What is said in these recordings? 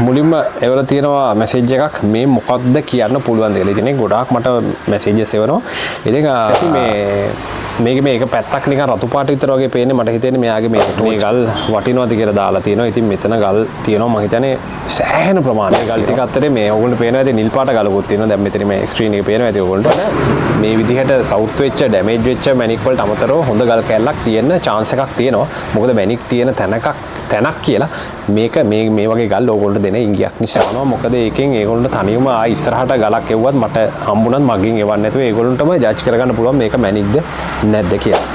මුලින්ම එවලා තියෙනවා මැසේජ් එකක් මේ මොකක්ද කියන්න පුළුවන් දෙයක්. ඉතින් ගොඩාක් මට මැසේජස් එවනවා. ඉතින් මේක පැත්තක් නිකන් රතු පාට විතර වගේ පේන්නේ. මට හිතෙන්නේ මෙයාගේ මේ ගල් වටිනවද කියලා දාලා තියෙනවා. ඉතින් මෙතන ගල් තියෙනවා මම හිතන්නේ සෑහෙන ප්‍රමාණයක් ගල් ටික අතරේ මේ ඕගොල්ලෝ පේනවා ඇති නිල් පාට ගලකුත් තියෙනවා. දැන් මෙතන මේ ස්ක්‍රීන් එකේ පේනවා ඇති ඕගොල්ලන්ට. මේ විදිහට සවුත් වෙච්ච ඩැමේජ් වෙච්ච මැනික් වලට අමතරව හොඳ ගල් කැල්ලක් තියෙන chance එකක් තියෙනවා. මොකද මැනික් තියෙන තැනක් කියලා මේක මේ වගේ ගල් ඕගොල්ලන්ට දෙන ඉංගියක් නිසානවා. මොකද ඒකෙන් ඒගොල්ලන්ට තනියම ඉස්සරහට ගලක් එවුවත් මට හම්බුණත් මගෙන් එවන්න නැතුව ඒගොල්ලන්ටම ජජ් කරගන්න පුළුවන් මේක මැනික්ද නැද්ද කියලා.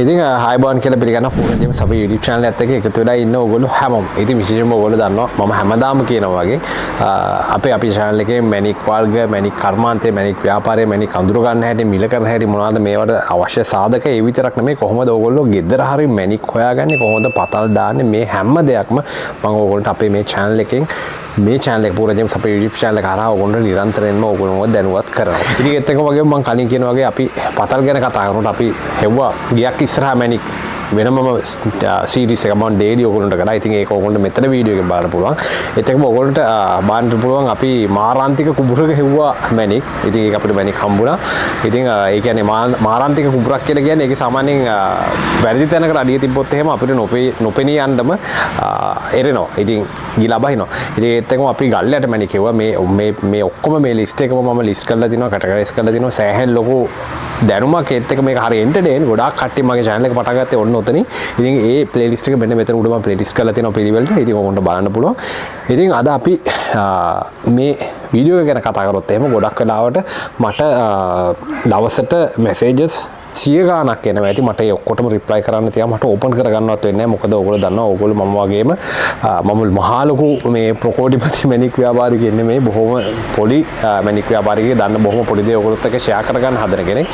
ඉතින් හයිබෝන් කියලා පිළිගන්න පූර්ණ ජේම්ස් අපේ YouTube channel එකත් එක්ක එකතු වෙලා ඉන්න ඕගොල්ලෝ හැමෝම. ඉතින් විශේෂයෙන්ම ඕගොල්ලෝ දන්නවා මම හැමදාම කියනවා වගේ අපේ channel එකේ මැනික් වර්ග, මැනික් කර්මාන්තය, මැනික් ව්‍යාපාරය, මැනික් අඳුර ගන්න හැටි, මිල කරන හැටි මොනවද මේවට අවශ්‍ය සාධක ඒ විතරක් නෙමෙයි කොහොමද ඕගොල්ලෝ ගෙදර හරි මැනික් හොයාගන්නේ, කොහොමද පතල් දාන්නේ, මේ හැම දෙයක්ම මම ඕගොල්ලන්ට අපේ මේ channel එකෙන් මේ channel එක පූර්ණ ජේම්ස් අපේ YouTube channel එක හරහා ඕගොල්ලෝ නිරන්තරයෙන්ම ඕගොල්ලෝ දැනුවත් කරනවා. ඉතින් ඒත් එක්ක වගේ මම කලින් කියන වගේ අපි පතල් ගැන කතා කරනකොට අපි හෙව්වා ගියක් ඉස්සරහා මැනික් වෙනම සීරීස් එක මම ඩේලි ඕගොල්ලන්ට කරා. ඉතින් ඒක ඕගොල්ලන්ට මෙතන වීඩියෝ එකෙන් බලන්න පුළුවන්. ඒත් එක්කම ඕගොල්ලන්ට බලන්න පුළුවන් අපි මාරාන්තික කුඹුරක හෙව්වා මැනික්. ඉතින් ඒක අපිට මැනික් හම්බුණා. ඉතින් ඒ කියන්නේ මාරාන්තික කුඹුරක් කියලා කියන්නේ ඒකේ සාමාන්‍යයෙන් වැරදි තැනකට අඩිය තිබ්බොත් එහෙම අපිට නොපෙනී යන්නම එරෙනවා. ඉතින් ගිලා බහිනවා. ඉතින් ඒත් එක්කම අපි ගල්ලයට මැනික් හෙව්වා. මේ ඔක්කොම මේ ලිස්ට් එකම මම ලිස්ට් කරලා තිනවා, කැටගරයිස් කරලා තිනවා. සෑහෙන ලොකු දැනුමක් ඒත් එක්ක මේක හරිය එන්ටර්ටේන්. ගොඩාක් කට්ටිය මගේ channel එක පටන් ගත්තේ ඔන්න ඔතනින්. ඉතින් ඒ ප්ලේලිස්ට් එක මෙන්න මෙතන උඩ මම ප්ලේලිස්ට් කරලා තියෙනවා පිළිවෙලට. ඉතින් ඔයගොල්ලන්ට බලන්න පුළුවන්. ඉතින් අද අපි මේ වීඩියෝ එක ගැන කතා කරොත් එහෙම ගොඩක් වෙලාවට මට දවසට මැසේජස් 100 ගාණක් එනවා. ඇති මට ඒ ඔක්කොටම රිප්ලයි කරන්න තියා මට ඕපන් කරගන්නවත් වෙන්නේ නැහැ. මොකද ඔයගොල්ලෝ දන්නවා ඔයගොල්ලෝ මම වගේම මම මහා ලොකු මේ ප්‍රකෝටිපති මැනික් ව්‍යාපාරිකයෙක් නෙමෙයි. බොහොම පොඩි මැනික් ව්‍යාපාරිකයෙක්. දන්න බොහොම පොඩි දේ ඔයගොල්ලොත් එක්ක ෂෙයා කරගන්න හදන කෙනෙක්.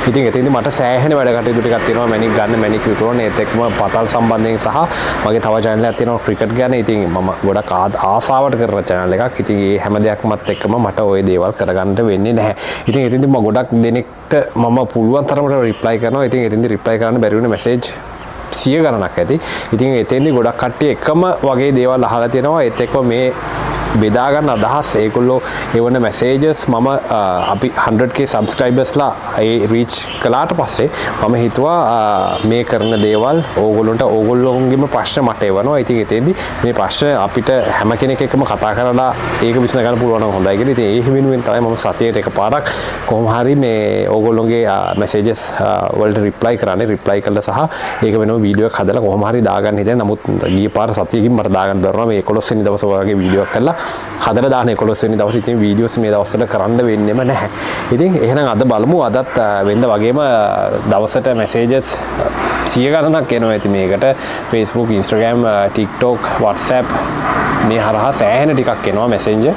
ඉතින් එතෙන්දී මට සෑහෙන වැඩ කටයුතු ටිකක් තියෙනවා. මැනික් ගන්න, මැනික් විකුණන, ඒත් එක්කම පතල් සම්බන්ධයෙන් සහ මගේ තව channel එකක් තියෙනවා ක්‍රිකට් ගැන. ඉතින් මම ගොඩක් ආසාවට කරන channel එකක්. ඉතින් මේ හැම දෙයක්මත් එක්කම මට ওই දේවල් කරගන්න වෙන්නේ නැහැ. ඉතින් එතෙන්දී මම ගොඩක් දෙනෙක්ට මම පුළුවන් තරමට රිප්ලයි කරනවා. ඉතින් එතෙන්දී රිප්ලයි කරන්න බැරි වෙන මැසේජ් 100 ගණනක් ඇති. ඉතින් එතෙන්දී ගොඩක් කට්ටිය එකම වගේ දේවල් අහලා තියෙනවා. ඒත් එක්කම මේ බෙදා ගන්න අදහස් ඒගොල්ලෝ එවන මැසේජස් මම අපි 100k සබ්ස්ක්‍රයිබර්ස්ලා ඒ රීච් කළාට පස්සේ මම හිතුවා මේ කරන දේවල් ඕගොල්ලොන්ගේම ප්‍රශ්න මට එවනවා. ඉතින් එතෙන්දී මේ ප්‍රශ්න අපිට හැම කෙනෙක් එක්කම කතා කරලා ඒක විසඳ ගන්න පුළුවන් නම් හොඳයි කියලා. ඉතින් ඒ හිමිනුවෙන් තමයි මම සතියේට එකපාරක් කොහොම හරි මේ ඕගොල්ලොන්ගේ මැසේජස් වලට රිප්ලයි කරන්නේ. රිප්ලයි කළා සහ ඒක වෙනම වීඩියෝ එකක් හදලා කොහොම හරි දාගන්න හිතෙන. නමුත් ගිය පාර සතියකින් මට දාගන්න බැරුණා. මේ 11 වෙනි දවසේ වගේ වීඩියෝ එකක් කළා හදලා දාන 11 වෙනි දවසේ ඉතින් වීඩියෝස් මේ දවස්වල කරන්න වෙන්නෙම නැහැ. ඉතින් එහෙනම් අද බලමු. අදත් වෙනද වගේම දවසට මැසේජස් 100 ගණනක් එනවා. ඉතින් මේකට Facebook, Instagram, TikTok, WhatsApp මේ හරහා සෑහෙන ටිකක් එනවා මැසෙන්ජර්.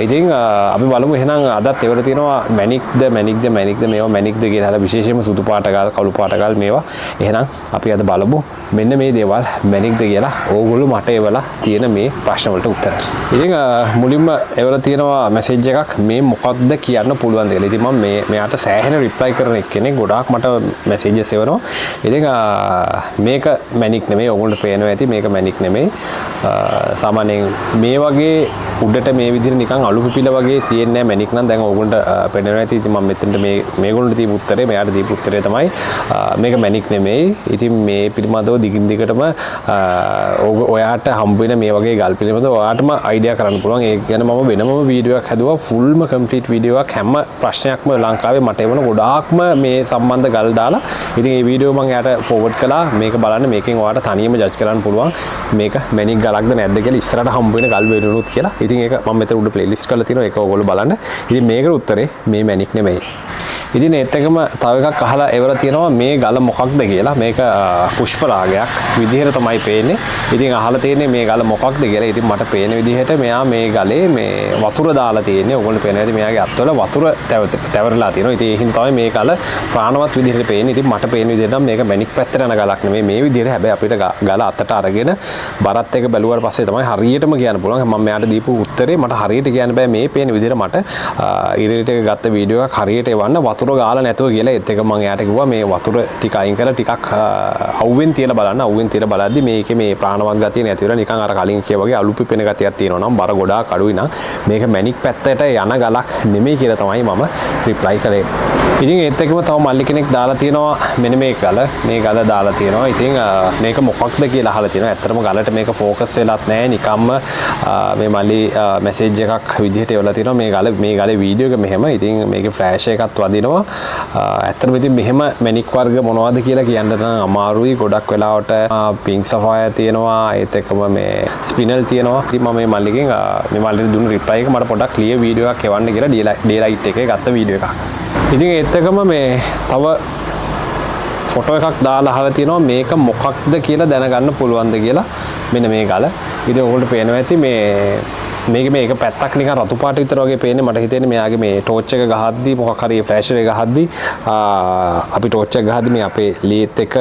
ඉතින් අපි බලමු එහෙනම් අදත් ඒවල තියෙනවා මැනික්ද මේවා මැනික්ද කියලා හදලා විශේෂයෙන්ම සුදු පාට ගල්, කළු පාට ගල් මේවා. එහෙනම් අපි අද බලමු මෙන්න මේ දේවල් මැනික්ද කියලා ඕගොල්ලෝ මට එවලා තියෙන මේ ප්‍රශ්න වලට උත්තර. ඉතින් මුලින්ම එවල තියෙනවා මැසේජ් එකක් මේ මොකක්ද කියන්න පුළුවන් දෙයක්. ඉතින් මම මෙයාට සෑහෙන රිප්ලයි කරන එක්කෙනෙක්. ගොඩාක් මට මැසේජස් එවනවා. ඉතින් මේක මැනික් නෙමෙයි. ඕගොල්ලෝ පේනවා ඇති මේක මැනික් නෙමෙයි. සාමාන්‍යයෙන් මේ වගේ උඩට මේ විදිහට නිකන් අලු පිපිල වගේ තියෙන්නේ නැහැ මැනික් නම්. දැන් ඕගොල්ලන්ට පේනවා ඇති. ඉතින් මම මෙතනට මේගොල්ලන්ට දීපු උත්තරේ මෙයාට දීපු උත්තරේ තමයි මේක මැනික් නෙමෙයි. ඉතින් මේ පිළිබඳව දිගින් දිගටම ඔයාට හම්බ වෙන මේ වගේ ගල් පිළිබඳව ඔයාටම අයිඩියා කරන්න පුළුවන්. ඒක ගැන මම වෙනම වීඩියෝ එකක් හැදුවා. ෆුල්ම කම්ප්ලීට් වීඩියෝ එකක්. හැම ප්‍රශ්නයක්ම ලංකාවේ මට එවන ගොඩාක්ම මේ සම්බන්ධ ගල් දාලා. ඉතින් මේ වීඩියෝ මම එයාට ෆෝවර්ඩ් කළා. මේක බලන්න මේකෙන් ඔයාට තනියම ජජ් කරන්න පුළුවන් මේක මැනික් ගලක්ද නැද්ද කියලා ඉස්සරහට හම්බ වෙන ගල් වේරුණුත් කියලා. ඉතින් ඒක මම මෙතන උඩ ප්ලේලිස්ට් කරලා තියෙනවා. ඒක ඔයගොල්ලෝ බලන්න. ඉතින් මේකට උත්තරේ මේ මැනික් නෙමෙයි. ඉතින් ඒත් එකම තව එකක් අහලා එවලා තියෙනවා මේ ගල මොකක්ද කියලා. මේක පුෂ්පරාගයක් විදිහට තමයි පේන්නේ. ඉතින් අහලා තියෙන්නේ මේ ගල මොකක්ද කියලා. ඉතින් මට පේන විදිහට මෙයා මේ ගලේ මේ වතුර දාලා තියෙන්නේ. ඕගොල්ලෝ පේනවා ඉතින් මෙයාගේ අත්වල වතුර තැවරලා තියෙනවා. ඉතින් ඒ හින්දා තමයි මේ ගල ප්‍රාණවත් විදිහට පේන්නේ. ඉතින් මට පේන විදිහට නම් මේක මැණික් පැත්තට යන ගලක් නෙමෙයි. මේ විදිහට හැබැයි අපිට ගල අතට අරගෙන බරත් එක බැලුවාට පස්සේ තමයි හරියටම කියන්න පුළුවන්. මම මෙයාට දීපු උත්තරේ මට හරියට කියන්න බෑ. මේ පේන විදිහට මට ඉරිට එක ගත්ත වීඩියෝ එකක් හරියට එවන්න වතුර ගාලා නැතුව කියලා. ඒත් එක මම එයාට කිව්වා මේ වතුර ටික අයින් කරලා ටිකක් අවුවෙන් තියලා බලන්න. අවුවෙන් තියලා බලද්දි මේකේ මේ ප්‍රාණවත් ගතිය නැති වෙලා නිකන් අර කලින් කිය වගේ අලු පිපෙන ගතියක් තියෙනවා නම් බර ගොඩාක් අඩුයි නම් මේක මැණික් පැත්තට යන ගලක් නෙමෙයි කියලා තමයි මම රිප්ලයි කළේ. ඉතින් ඒත් එකම තව මල්ලි කෙනෙක් දාලා තියෙනවා මෙන්න මේ ගල දාලා තියෙනවා. ඉතින් මේක මොකක්ද කියලා අහලා තියෙනවා. ඇත්තටම ගලට මේක ફોකස් වෙලත් නැහැ. නිකම්ම මේ මල්ලි මැසේජ් එකක් විදිහට එවලා තියෙනවා. මේ ගලේ වීඩියෝ එක මෙහෙම. ඉතින් මේකේ ෆ්ලෑෂ් එකත් වදිනවා. ඇත්තටම ඉතින් මෙහෙම මැණික් වර්ග මොනවද කියලා කියන්න නම් අමාරුයි. ගොඩක් වෙලාවට පින්ක් සෆයර් තියෙනවා. ඒත් එකම මේ ස්පිනල් තියෙනවා. ඉතින් මම මේ මල්ලිගෙන් මේ මල්ලිට දුන්න රිප්ලයි එක මට පොඩ්ඩක් ක්ලියර් වීඩියෝ එකක් එවන්න කියලා ඩේලයිට් එකේ ගත්ත වීඩියෝ එකක්. ඉතින් ඒත් එකම මේ තව ෆොටෝ එකක් දාලා අහලා තියෙනවා මේක මොකක්ද කියලා දැනගන්න පුළුවන්ද කියලා. මෙන්න මේ ගල. ඉතින් ඔයගොල්ලෝ පේනවා ඇති මේක පැත්තක් නිකන් රතු පාට විතර වගේ පේන්නේ. මට හිතෙන්නේ මෙයාගේ මේ ටෝච් එක ගහද්දි මොකක් හරි ෆ්ලෑෂ් එක ගහද්දි අපි ටෝච් එක ගහද්දි මේ අපේ ලේත් එක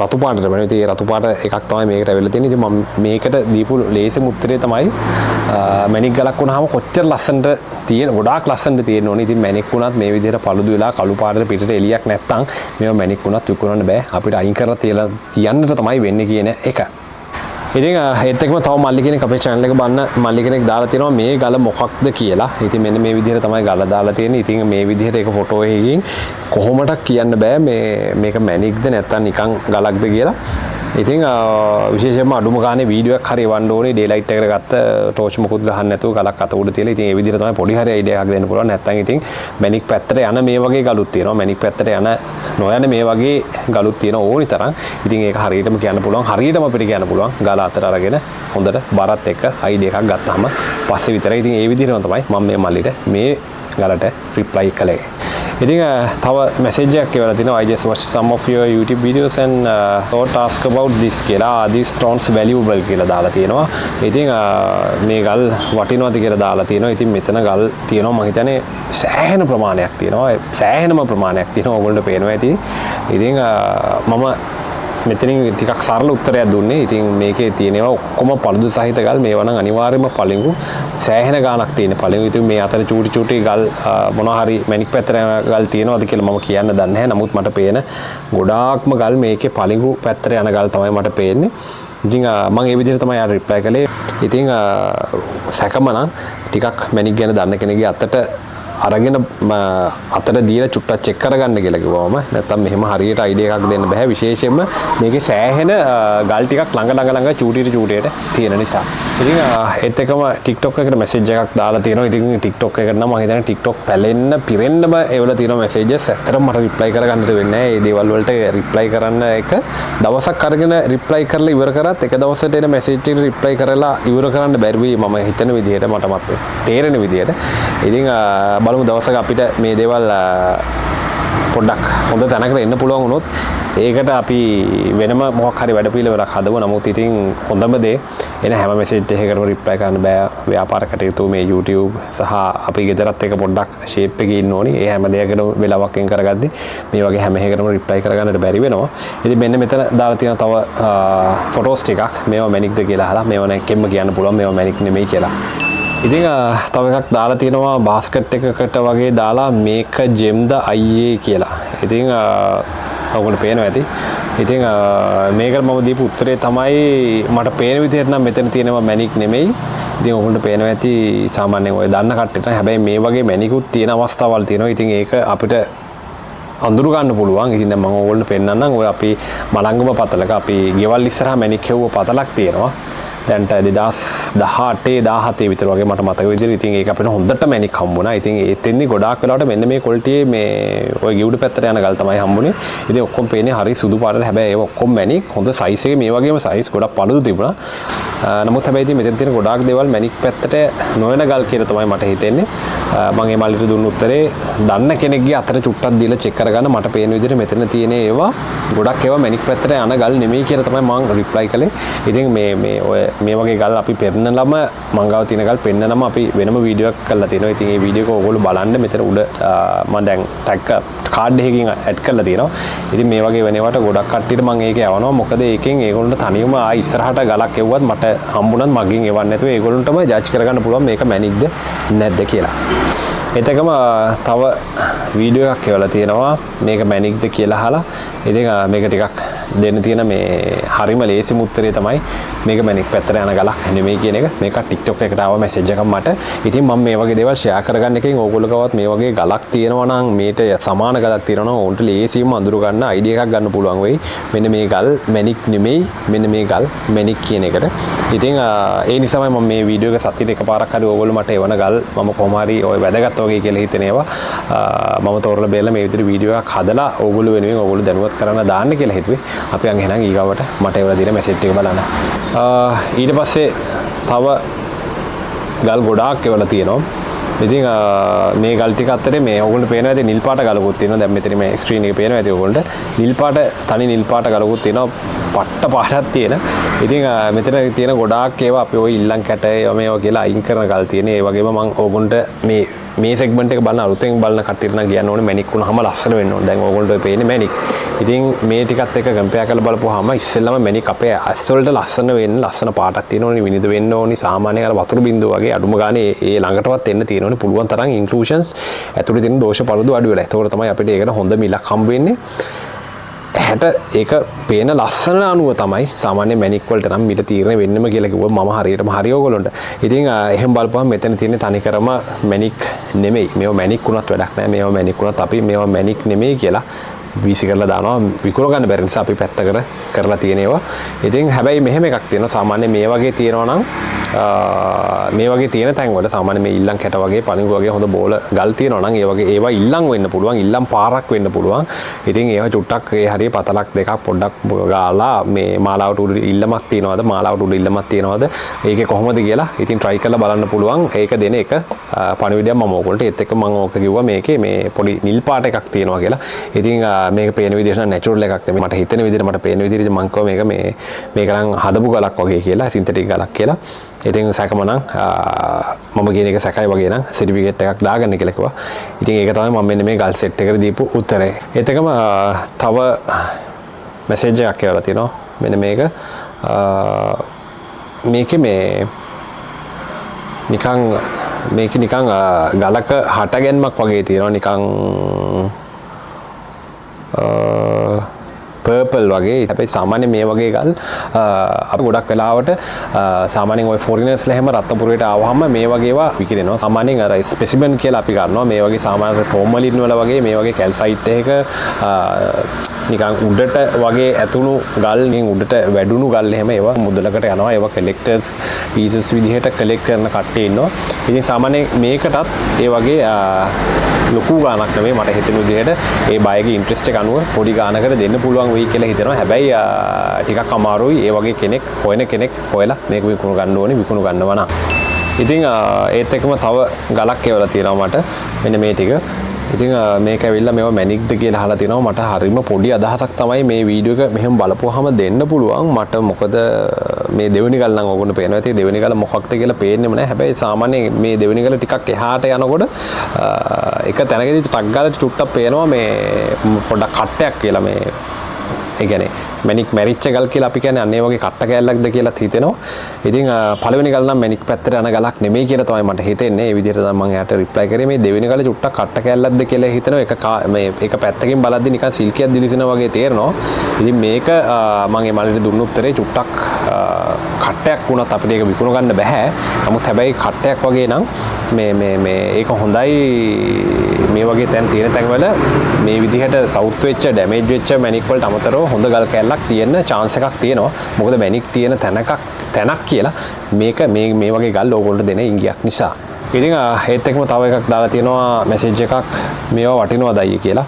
රතු පාටට වෙනවා. ඉතින් ඒ රතු පාට එකක් තමයි මේකට ඇවිල්ලා තියෙන්නේ. ඉතින් මම මේකට දීපු ලේසි උත්තරේ තමයි මැණික් ගලක් වුණාම කොච්චර ලස්සනට ගොඩාක් ලස්සනට තියෙන්න ඕනේ. ඉතින් මැණික් වුණත් මේ විදිහට පළුදු වෙලා කළු පාටට පිටට එළියක් නැත්තම් මේවා මැණික් වුණත් විකුණන්න බෑ. අපිට අයින් කරලා තියන්නට තමයි වෙන්නේ කියන එක. ඉතින් ඒත් එක්කම තව මල්ලි කෙනෙක් අපේ channel එක බලන්න මල්ලි කෙනෙක් දාලා තියෙනවා මේ ගල මොකක්ද කියලා. ඉතින් මෙන්න මේ විදිහට තමයි ගල දාලා තියෙන්නේ. ඉතින් මේ විදිහට ඒක ෆොටෝ එකකින් කොහොමඩක් කියන්න බෑ මේක මැණික්ද නැත්තම් නිකන් ගලක්ද කියලා. ඉතින් විශේෂයෙන්ම අඩුම ගානේ වීඩියෝ එකක් හරි එවන්න ඕනේ. ඩේලයිට් එකට ගත්ත ටෝච් මොකුත් ගහන්න නැතුව ගලක් අත උඩ තියලා. ඉතින් ඒ විදිහට තමයි පොඩි හරි අයිඩියා එකක් දෙන්න පුළුවන්. නැත්තම් ඉතින් මැණික් පැත්තට යන මේ වගේ ගලුත් තියෙනවා. මැණික් පැත්තට යන නොයන මේ වගේ ගලුත් තියෙන ඕනි තරම්. ඉතින් ඒක හරියටම කියන්න පුළුවන්. හරියටම අපිට කියන්න පුළුවන්. ගල අතට අරගෙන හොඳට බරත් එක්ක අයිඩියා එකක් ගත්තාම පස්සේ විතරයි. ඉතින් ඒ විදිහටම තමයි මම මේ මල්ලිට මේ ගලට රිප්ලයි කළේ. ඉතින් තව මැසේජ් එකක් එවලා තිනවා I just watched some of your YouTube videos and thought ask about this කියලා. these stones valuable කියලා දාලා තියෙනවා. ඉතින් මේ ගල් වටිනවද කියලා දාලා තියෙනවා. ඉතින් මෙතන ගල් තියෙනවා මම හිතන්නේ සෑහෙන ප්‍රමාණයක් තියෙනවා. සෑහෙනම ප්‍රමාණයක් තියෙනවා. ඔයගොල්ලෝ පේනවා ඇති. ඉතින් මම මෙතනින් ටිකක් සරල උත්තරයක් දුන්නේ. ඉතින් මේකේ තියෙනවා ඔක්කොම පළුදු සහිත ගල්. මේවා නම් අනිවාර්යයෙන්ම පළඟු සෑහෙන ගාණක් තියෙන පළඟු. ඉතින් මේ අතර චූටි ගල් මොනවා හරි මැණික් පැත්තට ගල් තියෙනවද කියලා මම කියන්න දන්නේ නැහැ. නමුත් මට පේන ගොඩාක්ම ගල් මේකේ පළඟු පැත්තට යන ගල් තමයි මට පේන්නේ. ඉතින් මම ඒ විදිහට තමයි ආ රිප්ලයි කළේ. ඉතින් සැකම නම් ටිකක් මැණික් ගැන දන්න කෙනෙක්ගේ අතට අරගෙන අතට දීලා චුට්ටක් චෙක් කරගන්න කියලා කිව්වම නැත්තම් මෙහෙම හරියට අයිඩියා එකක් දෙන්න බෑ. විශේෂයෙන්ම මේකේ සෑහෙන ගල් ටිකක් ළඟ චූටියට තියෙන නිසා. ඉතින් ඒත් එකම TikTok එකට මැසේජ් එකක් දාලා තියෙනවා. ඉතින් TikTok එකට නම් මම හිතන්නේ TikTok පිරෙන්නම ඒවල තියෙන මැසේජස් ඇත්තටම මට රිප්ලයි කරගන්නට වෙන්නේ නැහැ. මේ දේවල් වලට රිප්ලයි කරන්න එක දවසක් අරගෙන රිප්ලයි කරලා ඉවර කරත් එක දවසට එන මැසේජ් එකට රිප්ලයි කරලා ඉවර කරන්න බැරි වෙයි මම හිතන විදිහට මට තේරෙන විදිහට. ඉතින් බලමු දවසක අපිට මේ දේවල් පොඩ්ඩක් හොඳ තැනකට එන්න පුළුවන් වුණොත් ඒකට අපි වෙනම මොකක් හරි වැඩපිළිවෙලක් හදමු. නමුත් ඉතින් හොඳම දේ එන හැම මැසේජ් එකකටම රිප්ලයි කරන්න බෑ. ව්‍යාපාර කටයුතු මේ YouTube සහ අපි ගෙදරත් එක පොඩ්ඩක් ෂේප් එකේ ඉන්න ඕනි. ඒ හැම දෙයකටම වෙලාවක් එන් කරගද්දි මේ වගේ හැම එකකටම රිප්ලයි කරගන්නට බැරි වෙනවා. ඉතින් මෙන්න මෙතන දාලා තියෙන තව ෆොටෝස් ටිකක් මේවා මැණික්ද කියලා අහලා මේවා නැක්කෙම කියන්න පුළුවන් මේවා මැණික් නෙමෙයි කියලා. ඉතින් තව එකක් දාලා තියෙනවා බාස්කට් එකකට වගේ දාලා මේක ජෙම්ද අයියේ කියලා. ඉතින් ඔයගොල්ලෝ පේනවා ඇති. ඉතින් මේකට මම දීපු උත්තරේ තමයි මට පේන විදිහට නම් මෙතන තියෙනවා මැණික් නෙමෙයි. ඉතින් ඔයගොල්ලෝ පේනවා ඇති සාමාන්‍යයෙන් ඔය දන්න කට්ටියට. හැබැයි මේ වගේ මැණිකුත් තියෙන අවස්ථාවල් තියෙනවා. ඉතින් ඒක අපිට අඳුරු ගන්න පුළුවන්. ඉතින් දැන් මම ඕගොල්ලෝ පෙන්නන්නම්. ඔය අපි මලංගම පතලක අපි ගෙවල් ඉස්සරහා මැණික් හෙව්ව පතලක් තියෙනවා. දැන්ට 2018 විතර වගේ මට මතක විදිහට. ඉතින් ඒක අපිට හොඳට මැණික් හම්බුණා. ඉතින් ඒතෙන්දි ගොඩාක් වෙලාවට මෙන්න මේ ක්වොලිටියේ මේ ඔය ගිවුඩු පැත්තට යන ගල් තමයි හම්බුනේ. ඉතින් ඔක්කොම පේන්නේ හරි සුදු පාටට. හැබැයි ඒක ඔක්කොම මැණික් හොඳ සයිස් එකේ මේ වගේම සයිස් ගොඩක් පළුදු තිබුණා. නමුත් හැබැයි ඉතින් මෙතන තියෙන ගොඩාක් දේවල් මැණික් පැත්තට නොවන ගල් කියලා තමයි මට හිතෙන්නේ. මම මේ මල්ලිට දුන්න උත්තරේ දන්න කෙනෙක්ගේ අතට චුට්ටක් දීලා චෙක් කරගන්න මට පේන විදිහට මෙතන තියෙන ඒවා ගොඩක් ඒවා මැනික් පැත්තට යන ගල් නෙමෙයි කියලා තමයි මම රිප්ලයි කළේ. ඉතින් මේ වගේ ගල් අපි පෙන්නනම මංගාව තියෙන ගල් පෙන්නනම අපි වෙනම වීඩියෝ එකක් කරලා තියෙනවා. ඉතින් මේ වීඩියෝ එක ඕගොල්ලෝ බලන්න මෙතන උඩ මම දැන් ටැග් කාඩ් එකකින් ඇඩ් කරලා තියෙනවා. ඉතින් මේ වගේ වෙනවට ගොඩක් කට්ටියට මම ඒක යවනවා. මොකද ඒකෙන් ඒගොල්ලන්ට තනියම ආයි ඉස්සරහට ගලක් එවුවත් මට හම්බුණත් මගෙන් එවන්න නැතුව ඒගොල්ලන්ටම ජජ් කරගන්න පුළුවන් මේක මැනික්ද නැද්ද කියලා. එතකම තව වීඩියෝ එකක් එවලා තියෙනවා මේක මැනික්ද කියලා අහලා. ඉතින් මේක ටිකක් දෙන්න තියෙන මේ හරිම ලේසිම උත්තරේ තමයි මේක මැනික් පැත්තට යන ගලක් නෙමෙයි කියන එක. මේක TikTok එකට ආව මැසේජ් එකක් මට. ඉතින් මම මේ වගේ දේවල් ෂෙයා කරගන්න එකෙන් ඕගොල්ලෝ ගාවත් මේ වගේ ගලක් තියෙනවා නම් මේට සමාන ගලක් තියෙනවා නම් උන්ට ලේසියෙන්ම අඳුර ගන්න අයිඩියා එකක් ගන්න පුළුවන් වෙයි. මෙන්න මේ ගල් මැනික් නෙමෙයි මෙන්න මේ ගල් මැනික් කියන එකට. ඉතින් ඒ නිසාමයි මම මේ වීඩියෝ එක සතියේ එකපාරක් හරි ඕගොල්ලෝ මට එවන ගල් මම කොහොම හරි ඔය වැදගත් වගේ කියලා හිතන ඒවා මම තෝරලා බෙරලා මේ විදිහට වීඩියෝ එකක් හදලා ඕගොල්ලෝ වෙනුවෙන් ඕගොල්ලෝ දැනුවත් කරන්න දාන්න කියලා හිතුවේ. අපි අන් එහෙනම් ඊගාවට මට එවලා දෙන මැසේජ් එක බලන්න. ඊට පස්සේ තව ගල් ගොඩාක් එවලා තියෙනවා. ඉතින් මේ ගල් ටික අතරේ මේ ඕගොල්ලෝ පේනවා ඇති නිල් පාට ගලකුත් තියෙනවා. දැන් මෙතන මේ ස්ක්‍රීන් එකේ පේනවා ඇති ඕගොල්ලන්ට නිල් පාට තනි නිල් පාට ගලකුත් තියෙනවා. පට්ට පාටක් තියෙන. ඉතින් මෙතන තියෙන ගොඩාක් ඒවා අපි ওই ඉල්ලන් කැට මේවා කියලා අයින් කරන ගල් තියෙන. ඒ වගේම මම ඕගොල්ලන්ට මේ සෙග්මන්ට් එක බලන අලුතෙන් බලන කට්ටියට නම් කියන්න ඕනේ මැනික් වුණාම ලස්සන වෙන්න ඕනේ. දැන් ඕගොල්ලන්ට පේන්නේ මැනික්. ඉතින් මේ ටිකත් එක්ක කම්පෙයාර් කරලා බලපුවාම ඉස්සෙල්ලාම මැනික් අපේ ඇස් වලට ලස්සන වෙන්න ලස්සන පාටක් තියෙන ඕනේ විනිද වෙන්න ඕනේ. සාමාන්‍යයෙන් අර වතුර බින්දුව වගේ අඩුම ගානේ ඒ ළඟටවත් එන්න තියෙන ඕනේ. පුළුවන් තරම් ඉන්ක්ලූෂන්ස් ඇතුලේ තියෙන දෝෂ පළුදු අඩු වෙලා. ඒතකොට තමයි අපිට ඒකට හොඳ මිලක් හම්බ වෙන්නේ. ඇහැට ඒක පේන ලස්සන අනුව තමයි සාමාන්‍ය මැනික් වලට නම් මිල තීරණය වෙන්නම කියලා කිව්වොත් මම හරියටම හරි ඕගොල්ලන්ට. ඉතින් එහෙම බලපුවම මෙතන තියෙන තනිකරම මැනික් නෙමෙයි. මේව මැනික් වුණත් වැඩක් නැහැ. මේව මැනික් වුණත් අපි මේව මැනික් නෙමෙයි කියලා වීසි කරලා දානවා. විකුණ ගන්න බැරි නිසා අපි පැත්තකට කරලා තියෙන ඒවා. ඉතින් හැබැයි මෙහෙම එකක් තියෙනවා. සාමාන්‍ය මේ වගේ තියෙනවා නම් මේ වගේ තියෙන තැන්වල සාමාන්‍ය මේ ඉල්ලන් කැට වගේ පණිවු වගේ හොඳ බෝල ගල් තියෙනවා නම් ඒ වගේ ඒවා ඉල්ලන් වෙන්න පුළුවන්. ඉල්ලන් පාරක් වෙන්න පුළුවන්. ඉතින් ඒවා චුට්ටක් ඒ හරිය පතලක් දෙකක් පොඩ්ඩක් ගාලා මේ මාලාවට උඩ ඉල්ලමක් තියනවාද මාලාවට උඩ ඉල්ලමක් තියනවාද ඒකේ කොහොමද කියලා ඉතින් try කරලා බලන්න පුළුවන්. ඒක දෙන එක පණිවිඩයක් මම ඕගොල්ලන්ට ඒත් එක්ක මම ඕක කිව්වා මේකේ මේ පොඩි නිල් පාට එකක් තියෙනවා කියලා. ඉතින් මේක පේන විදිහට නැචරල් එකක් නෙමෙයි. මට හිතෙන විදිහට මට පේන විදිහට මම කිව්වා මේක නම් හදපු ගලක් වගේ කියලා සින්තටික් ගලක් කියලා. ඉතින් සැකම නම් මම කියන එක සැකයි වගේ නම් සර්ටිෆිකේට් එකක් දාගන්න කියලා කිව්වා. ඉතින් ඒක තමයි මම මෙන්න මේ ගල් සෙට් එකට දීපු උත්තරේ. ඒතකම තව මැසේජ් එකක් කියලා තියෙනවා. මෙන්න මේක මේකේ නිකන් ගලක හටගැන්මක් වගේ තියෙනවා. නිකන් පර්පල් වගේ. හැබැයි සාමාන්‍ය මේ වගේ ගල් අපි ගොඩක් වෙලාවට සාමාන්‍යයෙන් ওই ෆොරිනර්ස්ලා හැම රත්නපුරයට ආවහම මේ වගේ ඒවා විකිරෙනවා. සාමාන්‍යයෙන් අර ස්පෙසිමන් කියලා අපි ගන්නවා. මේ වගේ සාමාන්‍ය ෆෝමලින් වල වගේ මේ වගේ කැල්සයිට් එකක නිකන් උඩට වගේ ඇතුණු ගල් නිකන් උඩට වැඩුණු ගල් එහෙම ඒවා මුදලකට යනවා. ඒවා කලෙක්ටර්ස් පීසස් විදිහට කලෙක්ට් කරන කට්ටිය ඉන්නවා. ඉතින් සාමාන්‍යයෙන් මේකටත් ඒ වගේ ලොකු ගාණක් නෙමෙයි මට හිතෙන විදිහට ඒ බයගේ ඉන්ට්‍රස්ට් එක අනුව පොඩි ගාණකට දෙන්න පුළුවන් වෙයි කියලා හිතනවා. හැබැයි ටිකක් අමාරුයි. ඒ වගේ කෙනෙක් හොයන කෙනෙක් හොයලා මේක විකුණු ගන්න ඕනේ. විකුණු ගන්නවා නම් ඉතින් ඒත් එක්කම තව ගලක් එවලා තියෙනවා මට මෙන්න මේ ටික. ඉතින් මේක ඇවිල්ලා මේවා මැනික්ද කියලා අහලා තිනවා. මට හරිම පොඩි අදහසක් තමයි මේ වීඩියෝ එක මෙහෙම බලපුවාම දෙන්න පුළුවන් මට. මොකද මේ දෙවෙනි ගල් නම් ඕගොල්ලෝ පේනවා. ඉතින් දෙවෙනි ගල මොකක්ද කියලා පේන්නෙම නැහැ. හැබැයි සාමාන්‍යයෙන් මේ දෙවෙනි ගල ටිකක් එහාට යනකොට එක තැනකදී ටක් ගාලා චුට්ටක් පේනවා මේ පොඩ්ඩක් කට්ටයක් කියලා මේ ඒ කියන්නේ මැනික් මැරිච්ච ගල් කියලා අපි කියන්නේ අන්නේ වගේ කට්ට කැල්ලක්ද කියලා හිතෙනවා. ඉතින් පළවෙනි ගල නම් මැනික් පැත්තට යන ගලක් නෙමෙයි කියලා තමයි මට හිතෙන්නේ. ඒ විදිහට තමයි මම එයාට රිප්ලයි කරේ. මේ දෙවෙනි ගල චුට්ටක් කට්ට කැල්ලක්ද කියලා හිතෙනවා. ඒක පැත්තකින් බලද්දි නිකන් සිල්කියක් දිලිසෙනා වගේ තේරෙනවා. ඉතින් මේක මම ඒ මල්ලිට දුන්න උත්තරේ චුට්ටක් කට්ටයක් වුණත් අපිට ඒක විකුණ ගන්න බෑ. නමුත් හැබැයි කට්ටයක් වගේ නම් මේ ඒක හොඳයි. මේ වගේ තැන් තියෙන තැන්වල මේ විදිහට සවුත් වෙච්ච ඩැමේජ් වෙච්ච මැනික් වලට අමතරව හොඳ ගල් කැල්ලක් තියෙන chance එකක් තියෙනවා. මොකද මැනික් තියෙන තැනක් කියලා මේක මේ වගේ ගල් ඕගොල්ලන්ට දෙන ඉංගියක් නිසා. ඉතින් ඒත් එක්කම තව එකක් දාලා තියෙනවා මැසේජ් එකක් මේවා වටිනවද අයියේ කියලා.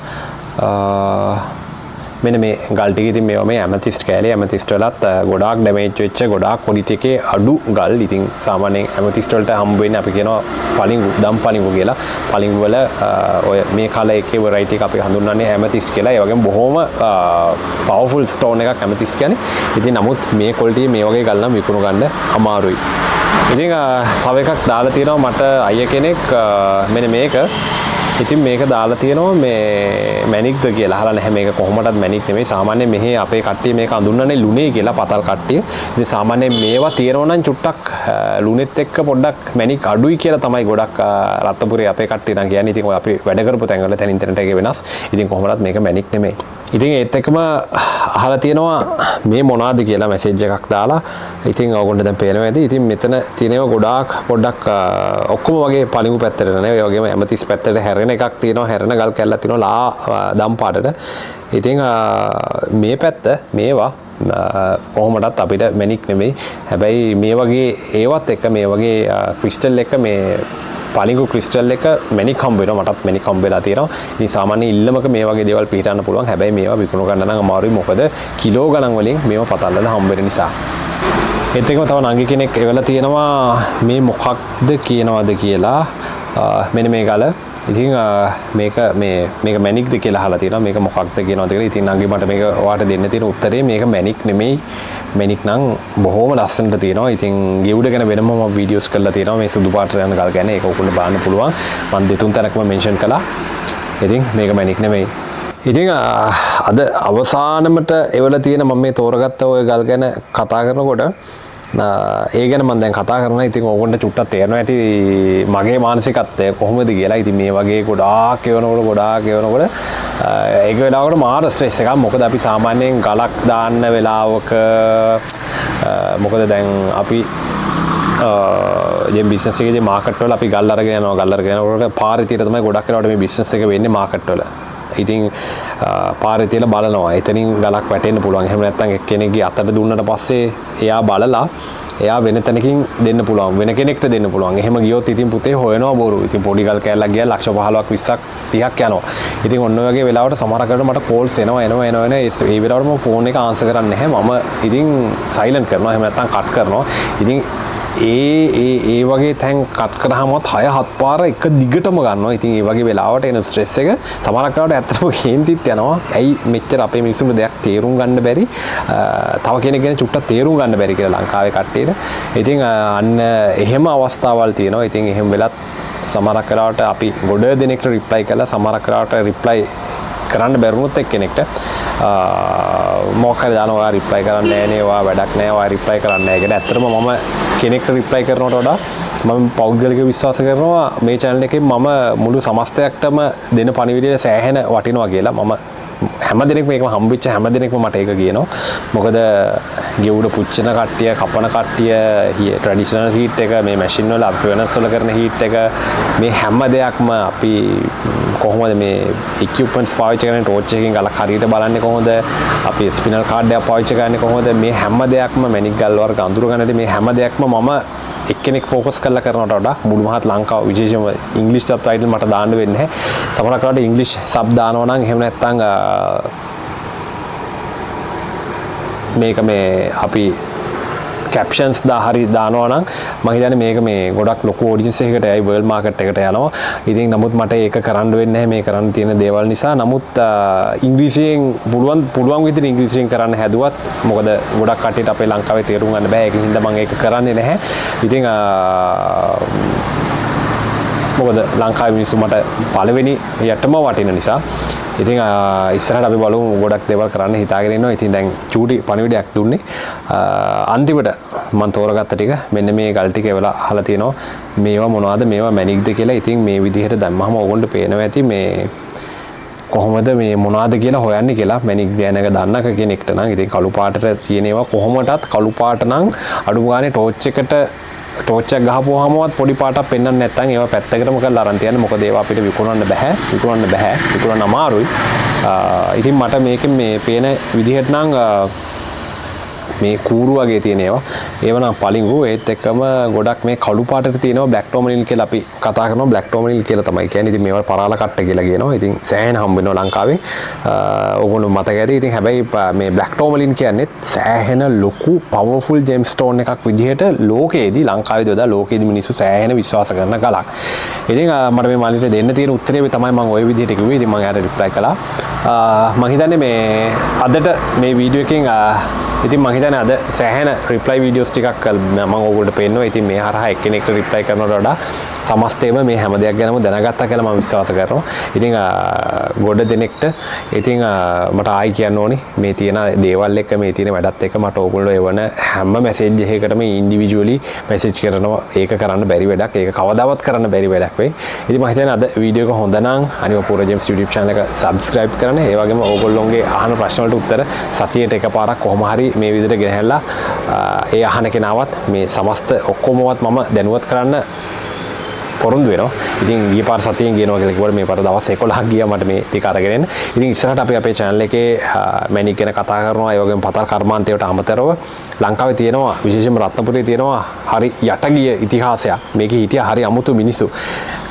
මෙන්න මේ ගල් ටික ඉතින් මේවා මේ ඇමතිස්ට් කෑලි ඇමතිස්ට් වලත් ගොඩාක් ඩැමේජ් වෙච්ච ගොඩාක් ක්වොලිටි එකේ අඩු ගල් ඉතින් සාමාන්‍යයෙන් ඇමතිස්ට් වලට හම්බ වෙන්නේ අපි කියනවා පලිඟු දම් පලිඟු කියලා පලිඟු වල ඔය මේ කලර් එකේ වෙරයිටි එක අපි හඳුන්වන්නේ ඇමතිස්ට් කියලා ඒ වගේම බොහොම පවර්ෆුල් ස්ටෝන් එකක් ඇමතිස්ට් කියන්නේ ඉතින් නමුත් මේ ක්වොලිටි මේ වගේ ගල් නම් විකුණු ගන්න අමාරුයි ඉතින් තව එකක් දාලා තියෙනවා මට අයිය කෙනෙක් මෙන්න මේක ඉතින් මේක දාලා තියෙනවා මේ මැනික්ද කියලා අහලා නැහැ මේක කොහොමදත් මැනික් නෙමෙයි සාමාන්‍යයෙන් මෙහි අපේ කට්ටිය මේක අඳුන්වන්නේ ලුණේ කියලා පතල් කට්ටිය ඉතින් සාමාන්‍යයෙන් මේවා තියෙනවා නම් චුට්ටක් ලුණෙත් එක්ක පොඩ්ඩක් මැනික් අඩුයි කියලා තමයි ගොඩක් රත්නපුරේ අපේ කට්ටිය නම් කියන්නේ ඉතින් ඔය අපි වැඩ කරපු තැන්වල තැනින් තැනට එක වෙනස් ඉතින් කොහොමදත් මේක මැනික් නෙමෙයි ඉතින් ඒත් එක්කම අහලා තියෙනවා මේ මොනවාද කියලා මැසේජ් එකක් දාලා ඉතින් ඔයගොල්ලෝ දැන් පේනවා ඇති ඉතින් මෙතන තියෙනවා ගොඩාක් පොඩ්ඩක් ඔක්කොම වගේ පලිඟු පැත්තට නේ ඒ වගේම ඇමතිස් පැත්තට හැරෙන එකක් තියෙනවා හැරෙන ගල් කැල්ලක් තියෙනවා ලා දම් පාටට ඉතින් මේ පැත්ත මේවා කොහොමදත් අපිට මැනික් නෙමෙයි හැබැයි මේ වගේ ඒවත් එක මේ වගේ ක්‍රිස්ටල් එක මේ පලිඟු ක්‍රිස්ටල් එක මැනික් හම්බ වෙනවා මටත් මැනික් හම්බ වෙලා තියෙනවා ඉතින් සාමාන්‍ය ඉල්ලමක මේ වගේ දේවල් පිටින්න පුළුවන් හැබැයි මේවා විකුණු ගන්න නම් අමාරුයි මොකද කිලෝ ගණන් වලින් මේවා පතල් වල හම්බ වෙන නිසා ඒත් එක්කම තව නංගි කෙනෙක් එවලා තියෙනවා මේ මොකක්ද කියනවාද කියලා මෙන්න මේ ගල ඉතින් මේක මැනික්ද කියලා අහලා තියෙනවා මේක මොකක්ද කියනවාද කියලා ඉතින් නංගි මට මේක ඔයාට දෙන්න තියෙන උත්තරේ මේක මැනික් නෙමෙයි මැනික් නම් බොහොම ලස්සනට තියෙනවා ඉතින් ගෙවුඩ ගැන වෙනම මම වීඩියෝස් කරලා තියෙනවා මේ සුදු පාට යන ගල් ගැන ඒක ඔයගොල්ලෝ බලන්න පුළුවන් මම දෙතුන් තැනකම මෙන්ෂන් කළා ඉතින් මේක මැනික් නෙමෙයි ඉතින් අද අවසානමට එවලා තියෙන මම මේ තෝරගත්ත ඔය ගල් ගැන කතා කරනකොට ඒ ගැන මම දැන් කතා කරනවා ඉතින් ඕගොල්ලන්ට චුට්ටක් තේරෙනවා ඇති මගේ මානසිකත්වය කොහොමද කියලා ඉතින් මේ වගේ ගොඩාක් එවනකොට ඒක වෙලාවකට මාර ස්ට්‍රෙස් එකක් මොකද අපි සාමාන්‍යයෙන් ගලක් දාන්න වෙලාවක මොකද දැන් අපි දැන් බිස්නස් එකේදී මාකට් වල අපි ගල් අරගෙන යනකොට පාරේ තියලා තමයි ගොඩක් වෙලාවට මේ බිස්නස් එක වෙන්නේ මාකට් වල ඉතින් පාරේ තියලා බලනවා එතනින් ගලක් වැටෙන්න පුළුවන් එහෙම නැත්නම් එක්කෙනෙක්ගේ අතට දුන්නට පස්සේ එයා බලලා එයා වෙන තැනකින් දෙන්න පුළුවන් වෙන කෙනෙක්ට දෙන්න පුළුවන් එහෙම ගියොත් ඉතින් පුතේ හොයනවා බොරු ඉතින් පොඩි ගල් කෑල්ලක් ගියා ලක්ෂ 15ක් 20ක් 30ක් යනවා ඉතින් ඔන්න ඔය වගේ වෙලාවට සමහරකට මට කෝල්ස් එනවා ඒ වෙලාවට මම ෆෝන් එක ආන්සර් කරන්නේ නැහැ මම ඉතින් සයිලන්ට් කරනවා එහෙම නැත්නම් කට් කරනවා ඉතින් ඒ වගේ තැන් කට් කරාමත් 6-7 පාර එක දිගටම ගන්නවා. ඉතින් ඒ වගේ වෙලාවට එන ස්ට්‍රෙස් එක සමහරක් වෙලාවට ඇත්තටම කේන්තිත් යනවා. ඇයි මෙච්චර අපේ මිනිස්සුන්ට දෙයක් තේරුම් ගන්න බැරි? තව කෙනෙක් ගැන චුට්ටක් තේරුම් ගන්න බැරි කියලා ලංකාවේ කට්ටියට. ඉතින් අන්න එහෙම අවස්ථාවල් තියෙනවා. ඉතින් එහෙම වෙලත් සමහරක් වෙලාවට අපි ගොඩ දෙනෙක්ට රිප්ලයි කළා සමහරක් වෙලාවට රිප්ලයි කරන්න බැරුණොත් එක්කෙනෙක්ට මොකක් හරි දානවා ඔයා රිප්ලයි කරන්නේ නැහැ නේ ඔයා වැඩක් නැහැ ඔයා රිප්ලයි කරන්නේ නැහැ කියලා. ඇත්තටම මම කෙනෙක්ට රිප්ලයි කරනවට වඩා මම පෞද්ගලිකව විශ්වාස කරනවා මේ channel එකේ මම මුළු සමස්තයක්ටම දෙන පණිවිඩය සෑහෙන වටිනවා කියලා. මම හැම දිනෙකම මේකම හම්බෙච්ච හැම දිනෙකම මට ඒක කියනවා. මොකද ගෙවුඩ පුච්චන කට්ටිය, කපන කට්ටිය, ට්‍රැඩිෂනල් හීට් එක, මේ මැෂින් වල අපි වෙනස් වල කරන හීට් එක, මේ හැම දෙයක්ම අපි කොහොමද මේ equipments පාවිච්චි කරන්නේ, ටෝච් එකකින් ගලක් හරියට බලන්නේ කොහොමද, අපි ස්පිනල් කාඩ් එකක් පාවිච්චි කරන්නේ කොහොමද, මේ හැම දෙයක්ම මැනික් ගල් වර්ග අඳුර ගන්නදී මේ හැම දෙයක්ම මම එක්කෙනෙක් ෆෝකස් කරලා කරනවට වඩා මුළු මහත් ලංකාව විශේෂයෙන්ම ඉංග්‍රීසි සබ් ටයිටල් මට දාන්න වෙන්නේ නැහැ. සමහරක් වෙලාවට ඉංග්‍රීසි සබ් දානවා නම් එහෙම නැත්නම් මේක මේ අපි captions හරි දානවා නම් මම හිතන්නේ මේක මේ ගොඩක් ලොකු audience එකකට ඇයි world market එකට යනවා. ඉතින් නමුත් මට ඒක කරන්න වෙන්නේ නැහැ මේ කරන්න තියෙන දේවල් නිසා. නමුත් ඉංග්‍රීසියෙන් පුළුවන් විදිහට ඉංග්‍රීසියෙන් කරන්න හැදුවත් මොකද ගොඩක් කට්ටියට අපේ ලංකාවේ තේරුම් ගන්න බෑ. ඒකින් හින්දා මම ඒක කරන්නේ නැහැ. ඉතින් මොකද ලංකාවේ මිනිස්සු මට පළවෙනි යටම වටින නිසා. ඉතින් ඉස්සරහට අපි බලමු ගොඩක් දේවල් කරන්න හිතාගෙන ඉන්නවා. ඉතින් දැන් චූටි පණිවිඩයක් දුන්නේ. අන්තිමට මම තෝරගත්ත ටික මෙන්න මේ ගල් ටික එවලා අහලා තියෙනවා. මේවා මොනවද? මේවා මැනික්ද කියලා. ඉතින් මේ විදිහට දැම්මම ඕගොල්ලෝ පේනවා ඇති මේ කොහොමද මේ මොනවද කියලා හොයන්නේ කියලා. මැනික් දැනක දන්නක කෙනෙක්ට නම් ඉතින් කළු පාටට තියෙන ඒවා කොහොමදත් කළු පාට නම් අඩු ගානේ ටෝච් එකට ටෝච් එක ගහපුවාමවත් පොඩි පාටක් පෙන්වන්න නැත්නම් ඒවා පැත්තකටම කරලා අරන් තියන්න. මොකද ඒවා අපිට විකුණන්න බෑ. විකුණන්න අමාරුයි. ඉතින් මට මේකෙන් මේ පේන විදිහට නම් මේ කූරු වගේ තියෙන ඒවා ඒව නම් පලිඟු ඒත් එක්කම ගොඩක් මේ කළු පාටට තියෙනවා බ්ලැක් ටෝමරින් කියලා අපි කතා කරනවා බ්ලැක් ටෝමරින් කියලා තමයි කියන්නේ. ඉතින් මේවා පරාල කට්ට කියලා කියනවා. ඉතින් සෑහෙන හම්බ වෙනවා ලංකාවේ. ඕගොල්ලෝ මතක ඇති. ඉතින් හැබැයි මේ බ්ලැක් ටෝමරින් කියන්නේ සෑහෙන ලොකු පවර්ෆුල් ජෙම්ස්ටෝන් එකක් විදිහට ලෝකයේදී ලංකාවේදී වඩා ලෝකයේදී මිනිස්සු සෑහෙන විශ්වාස කරන ගලක්. ඉතින් මට මේ මාළිට දෙන්න තියෙන උත්තරේ තමයි මම ওই විදිහට කිව්වේ. ඉතින් මම යාට රිප්ලයි කළා. මම හිතන්නේ මේ අදට මේ වීඩියෝ එකෙන් ඉතින් මම හිතන්නේ අද සෑහෙන රිප්ලයි වීඩියෝස් ටිකක් මම ඕගොල්ලන්ට පෙන්නනවා. ඉතින් මේ හරහා එක්කෙනෙක්ට රිප්ලයි කරනවට වඩා සමස්තයම මේ හැම දෙයක් ගැනම දැනගත්තා කියලා මම විශ්වාස කරනවා. ඉතින් ගොඩ දෙනෙක්ට ඉතින් මට ආයි කියන්න ඕනි මේ තියෙන දේවල් එක මේ තියෙන වැඩත් එක මට ඕගොල්ලෝ එවන හැම මැසේජ් එකකටම ඉන්ඩිවිජුවලි මැසේජ් කරනවා. ඒක කරන්න බැරි වැඩක්. ඒක කවදාවත් කරන්න බැරි වැඩක් වෙයි. ඉතින් මම හිතන්නේ අද වීඩියෝ එක හොඳ නම් අනිවා පූර්ව ජේම්ස් YouTube channel එක subscribe කරන්න. ඒ වගේම ඕගොල්ලෝගේ අහන ප්‍රශ්න වලට උත්තර සතියේට එකපාරක් කොහොම හරි මේ විදිහට ගෙනහැල්ලා ඒ අහන කෙනාවත් මේ සමස්ත ඔක්කොමවත් මම දැනුවත් කරන්න පොරොන්දු වෙනවා. ඉතින් ගිය පාර සතියෙන් ගේනවා කියලා කිව්වට මේ පාර දවස් 11ක් ගියා මට මේ ටික අරගෙන එන්න. ඉතින් ඉස්සරහට අපි අපේ channel එකේ මැනික් ගැන කතා කරනවා. ඒ වගේම පතල් කර්මාන්තයට අමතරව ලංකාවේ තියෙනවා විශේෂයෙන්ම රත්නපුරේ තියෙනවා හරි යටගිය ඉතිහාසයක්. මේකේ හිටිය හරි අමුතු මිනිස්සු.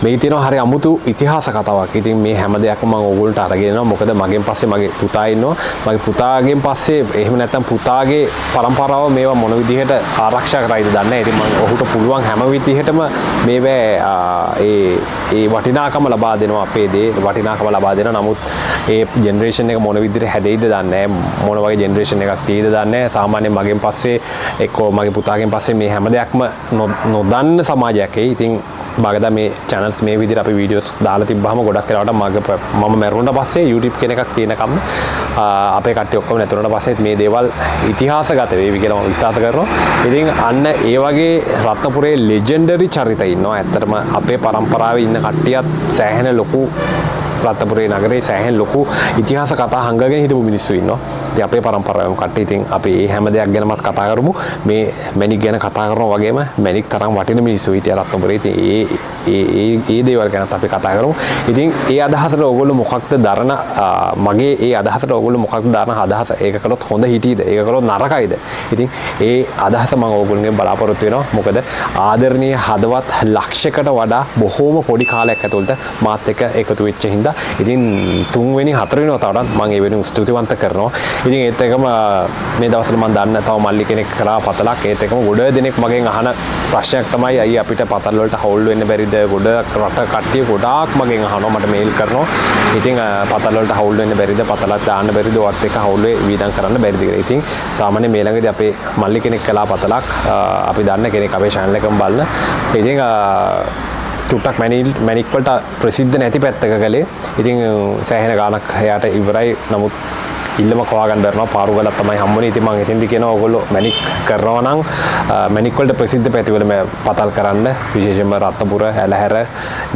මේකේ තියෙනවා හරි අමුතු ඉතිහාස කතාවක්. ඉතින් මේ හැම දෙයක්ම මම ඕගොල්ලන්ට අරගෙන එනවා. මොකද මගෙන් පස්සේ මගේ පුතා ඉන්නවා. මගේ පුතාගෙන් පස්සේ එහෙම නැත්නම් පුතාගේ පරම්පරාව මේවා මොන විදිහට ආරක්ෂා කරයිද දන්නේ නැහැ. ඉතින් මම ඔහුට පුළුවන් හැම විදිහටම මේවා ඒ වටිනාකම ලබා දෙනවා අපේ දේ වටිනාකම ලබා දෙනවා. නමුත් ඒ ජෙනරේෂන් එක මොන විදිහට හැදෙයිද දන්නේ නැහැ. මොන වගේ ජෙනරේෂන් එකක් තියෙයිද දන්නේ නැහැ. සාමාන්‍යයෙන් මගෙන් පස්සේ එක්කෝ මගේ පුතාගෙන් පස්සේ මේ හැම දෙයක්ම නොදන්න සමාජයක් එයි. ඉතින් බාගදා මේ channels මේ විදිහට අපි වීඩියෝස් දාලා තිබ්බහම ගොඩක් වෙලාවට මම මැරුණට පස්සේ YouTube කියන එකක් තියෙනකම් අපේ කට්ටිය ඔක්කොම නැතුණට පස්සෙත් මේ දේවල් ඉතිහාසගත වේවි කියලා මම විශ්වාස කරනවා. ඉතින් අන්න ඒ වගේ රත්නපුරේ ලෙජෙන්ඩරි චරිත ඉන්නවා. ඇත්තටම අපේ පරම්පරාවේ ඉන්න කට්ටියත් සෑහෙන ලොකු රත්නපුරේ නගරේ සෑහෙන ලොකු ඉතිහාස කතා හංගගෙන හිටපු මිනිස්සු ඉන්නවා. ඉතින් අපේ පරම්පරාවම කට්ටිය ඉතින් අපි මේ හැම දෙයක් ගැනමත් කතා කරමු. මේ මැනික් ගැන කතා කරනවා වගේම මැනික් තරම් වටින මිනිස්සු හිටියා රත්නපුරේ. ඉතින් ඒ දේවල් ගැනත් අපි කතා කරමු. ඉතින් ඒ අදහසට ඕගොල්ලෝ මොකක්ද දරන මගේ ඒ අදහසට ඕගොල්ලෝ මොකක්ද දරන අදහස? ඒක කළොත් හොඳ හිටියද? ඒක කළොත් නරකයිද? ඉතින් ඒ අදහස මම ඕගොල්ලෝගෙන් බලාපොරොත්තු වෙනවා. මොකද ආදරණීය හදවත් ලක්ෂයකට වඩා බොහෝම පොඩි කාලයක් ඇතුළත මාත් එක්ක එකතු වෙච්ච හින්දා ඉතින් 3 වෙනි 4 වෙනි වතාවටත් මම ඒ වෙනුවෙන් ස්තුතිවන්ත කරනවා. ඉතින් ඒත් එකම මේ දවස්වල මම දන්න තව මල්ලි කෙනෙක් කරා පතලක් ඒත් එකම ගොඩ දෙනෙක් මගෙන් අහන ප්‍රශ්නයක් තමයි අයියේ අපිට පතල් වලට හවුල් වෙන්න බැරිද? ගොඩ රට කට්ටිය ගොඩාක් මගෙන් අහනවා මට මේල් කරනවා. ඉතින් පතල් වලට හවුල් වෙන්න බැරිද? පතලක් දාන්න බැරිද? ඔයත් එක්ක හවුල් වීදම් කරන්න බැරිද කියලා. ඉතින් සාමාන්‍ය මේ ළඟදී අපේ මල්ලි කෙනෙක් කළා පතලක් අපි දන්න කෙනෙක් අපේ channel එකම බලන. ඉතින් චුට්ටක් මැනික් වලට ප්‍රසිද්ධ නැති පැත්තක කලේ. ඉතින් සෑහෙන ගාණක් එයාට ඉවරයි. නමුත් ඉල්ලම කවා ගන්න බැරනවා. පාරු ගලක් තමයි හම්බුනේ. ඉතින් මම එතෙන්දි කියනවා ඔයගොල්ලෝ මැනික් කරනවා නම් මැනික් වලට ප්‍රසිද්ධ පැතිවල පතල් කරන්න. විශේෂයෙන්ම රත්නපුර, ඇලහැර,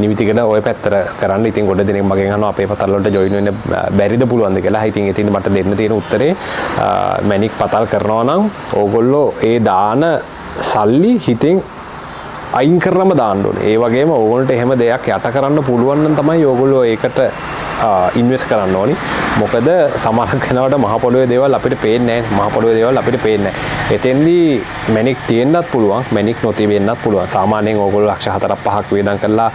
නිවිතිගඩ ওই පැත්තට කරන්න. ඉතින් ගොඩ දෙනෙක් මගෙන් අහනවා අපේ පතල් වලට ජොයින් වෙන්න බැරිද පුළුවන්ද කියලා. ඉතින් එතින් මට දෙන්න තියෙන උත්තරේ මැනික් පතල් කරනවා නම් ඕගොල්ලෝ ඒ දාන සල්ලි හිතෙන් අයින් කරනම දාන්න ඕනේ. ඒ වගේම ඕගොල්ලන්ට එහෙම දෙයක් යට කරන්න පුළුවන් නම් තමයි ඕගොල්ලෝ ඒකට ඉන්වෙස්ට් කරන්න ඕනි. මොකද සමහර කෙනාට මහ පොළොවේ දේවල් අපිට පේන්නේ නැහැ. මහ පොළොවේ දේවල් අපිට පේන්නේ නැහැ. එතෙන්දී මැනික් තියෙන්නත් පුළුවන්, මැනික් නොතිබෙන්නත් පුළුවන්. සාමාන්‍යයෙන් ඕගොල්ලෝ ලක්ෂ 4-5ක් වේදම් කරලා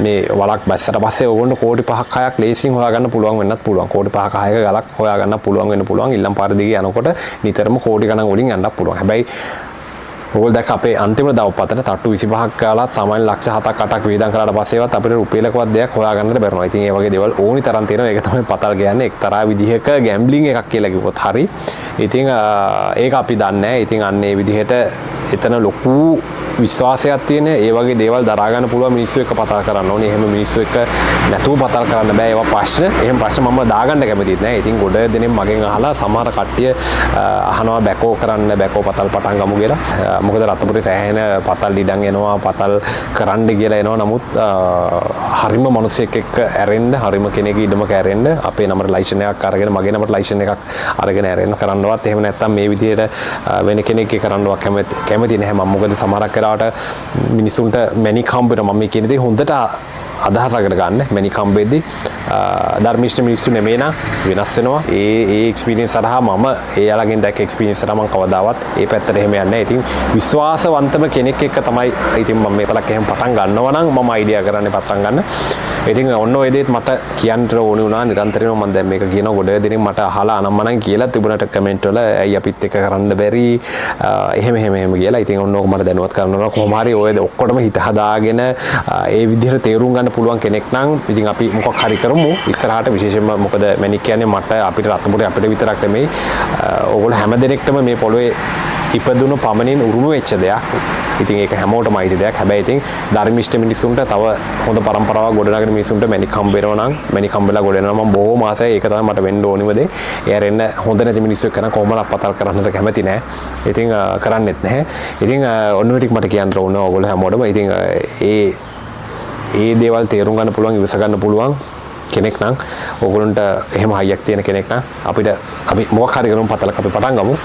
මේ වලක් බැස්සට පස්සේ ඕගොල්ලන්ට කෝටි 5ක් 6ක් ලේසියෙන් හොයාගන්න පුළුවන් වෙන්නත් පුළුවන්. කෝටි 5ක 6ක ගලක් හොයාගන්න පුළුවන් වෙන්න පුළුවන්. ඊළම් පාර දිගේ යනකොට නිතරම කෝටි ගණන් වලින් යන්නත් පුළුවන්. හැබැයි ඕගොල්ලෝ දැක්ක අපේ අන්තිම දවපතට තට්ටු 25ක් කාලත් සාමාන්‍ය ලක්ෂ 7ක් 8ක් වේදම් කරාට පස්සේවත් අපිට රුපියලකවත් දෙයක් හොයාගන්නට බැරිනවා. ඉතින් ඒ වගේ දේවල් ඕනි තරම් තියෙනවා. ඒක තමයි පතල් කියන්නේ එක්තරා විදිහක ගැම්බ්ලින් එකක් කියලා කිව්වොත් හරි. ඉතින් ඒක අපි දන්නේ නැහැ. ඉතින් අන්න ඒ විදිහට එතන ලොකු විශ්වාසයක් තියෙන ඒ වගේ දේවල් දරා ගන්න පුළුවන් මිනිස්සු එක්ක පතල් කරන්න ඕනේ. එහෙම මිනිස්සු එක්ක නැතුව පතල් කරන්න බෑ. ඒවා ප්‍රශ්න. එහෙම ප්‍රශ්න මම දාගන්න කැමතිත් නෑ. ඉතින් ගොඩ දෙනෙක් මගෙන් අහලා සමහර කට්ටිය අහනවා බැකෝ කරන්න බැකෝ පතල් පටන් ගමු කියලා. මොකද රත්නපුරේ සෑහෙන පතල් ඩිඩන් එනවා පතල් කරන්න කියලා එනවා. නමුත් හරිම මිනිස්සෙක් එක්ක ඇරෙන්න හරිම කෙනෙක්ගේ ඉඩමක ඇරෙන්න අපේ නමට ලයිසන් එකක් අරගෙන මගේ නමට ලයිසන් එකක් අරගෙන ඇරෙන්න කරන්නවත් එහෙම නැත්නම් මේ විදිහට වෙන කෙනෙක්ගේ කරන්නවත් කැමති නැහැ. මම මොකද සමහරක් වෙලාවට මිනිසුන්ට මැනික් හම්බ වෙනවා. මම මේ කියන දේ හොඳට අදහසකට ගන්න මැනිකම් වෙද්දී ධර්මිෂ්ඨ මිනිස්සු නෙමෙයි නම් වෙනස් වෙනවා. ඒ එක්ස්පීරියන්ස් සරහා මම එයාලගෙන් දැක්ක එක්ස්පීරියන්ස් සරහා මම කවදාවත් ඒ පැත්තට එහෙම යන්නේ නැහැ. ඉතින් විශ්වාසවන්තම කෙනෙක් එක්ක තමයි ඉතින් මම මේතලක් එහෙම පටන් ගන්නවා නම් මම අයිඩියා කරන්නේ පටන් ගන්න. ඉතින් ඔන්න ඔය දේත් මට කියන්න ඕනේ වුණා නිරන්තරයෙන්ම මම දැන් මේක කියන ගොඩ දෙනෙක් මට අහලා අනම්මනම් කියලා තිබුණට කමෙන්ට් වල ඇයි අපිත් එක කරන්න බැරි එහෙම කියලා. ඉතින් ඔන්න ඕක මට දැනුවත් කරනවා කොහොම හරි ඔය ඔක්කොටම හිත හදාගෙන ඒ විදිහට තේරුම් ගන්න පුළුවන් කෙනෙක් නම් ඉතින් අපි මොකක් හරි කරමු ඉස්සරහට විශේෂයෙන්ම මොකද මැනික් කියන්නේ මට අපිට රත්නපුරේ අපිට විතරක් නෙමෙයි ඕගොල්ලෝ හැම දෙනෙක්ටම මේ පොළොවේ ඉපදුණු පමණින් උරුම වෙච්ච දෙයක්. ඉතින් ඒක හැමෝටම අයිති දෙයක්. හැබැයි ඉතින් ධර්මිෂ්ඨ මිනිසුන්ට තව හොඳ પરම්පරාවක් ගොඩනගන මිනිසුන්ට මැනික් හම්බ වෙනවා නම් මැනික් හම්බෙලා ගොඩ වෙනවා මම බොහොම ආසයි. ඒක තමයි මට වෙන්න ඕනිම දේ. එයාර එන්න හොඳ නැති මිනිස්සු එක්ක නම් කොහොමද අපතල් කරන්නද කැමති නැහැ. ඉතින් කරන්නෙත් නැහැ. ඉතින් ඔන්න ඔය ටික මට කියන්න ඕන ඕගොල්ලෝ හැමෝටම. ඉතින් ඒ දේවල් තේරුම් ගන්න පුළුවන් ඉවස ගන්න පුළුවන් කෙනෙක් නම් ඕගොල්ලන්ට එහෙම හයියක් තියෙන කෙනෙක් නම් අපි මොකක් හරි කරමු පතලක් අපි පටන් ගමු.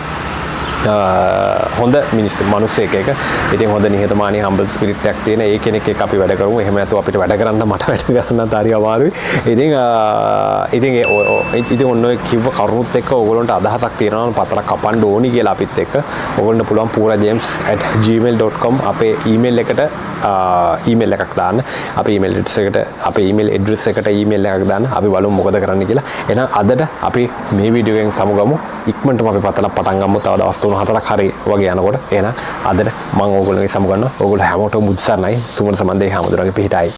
හොඳ මිනිස්සෙක් එක ඉතින් හොඳ නිහතමානී හම්බල් ස්පිරිට් එකක් තියෙන ඒ කෙනෙක් එක්ක අපි වැඩ කරමු. එහෙම නැත්නම් අපිට වැඩ කරන්න මට වැඩ කරන්නත් හරි අමාරුයි. ඉතින් ඔන්න ඔය කිව්ව කරුණුත් එක්ක ඕගොල්ලන්ට අදහසක් තියෙනවා නම් පතරක් කපන්න ඕනි කියලා අපිත් එක්ක ඕගොල්ලන්ට පුළුවන් purajames@gmail.com අපේ ඊමේල් එකට ඊමේල් එකක් දාන්න. අපේ ඊමේල් ඇඩ්‍රස් එකට ඊමේල් එකක් දාන්න. අපි බලමු මොකද කරන්න කියලා. එහෙනම් අදට අපි මේ වීඩියෝ එකෙන් සමුගමු. ඉක්මනටම අපි පතලක් පටන් ගමු. තව දවස් 3-4ක් හරි වගේ යනකොට. එහෙනම් අදට මම ඕගොල්ලෝගේ සමුගන්නවා. ඕගොල්ලෝ හැමෝටම මුත් සරණයි. සුමන සම්බන්ධයේ හැමදෙනාගේ පිහිටයි.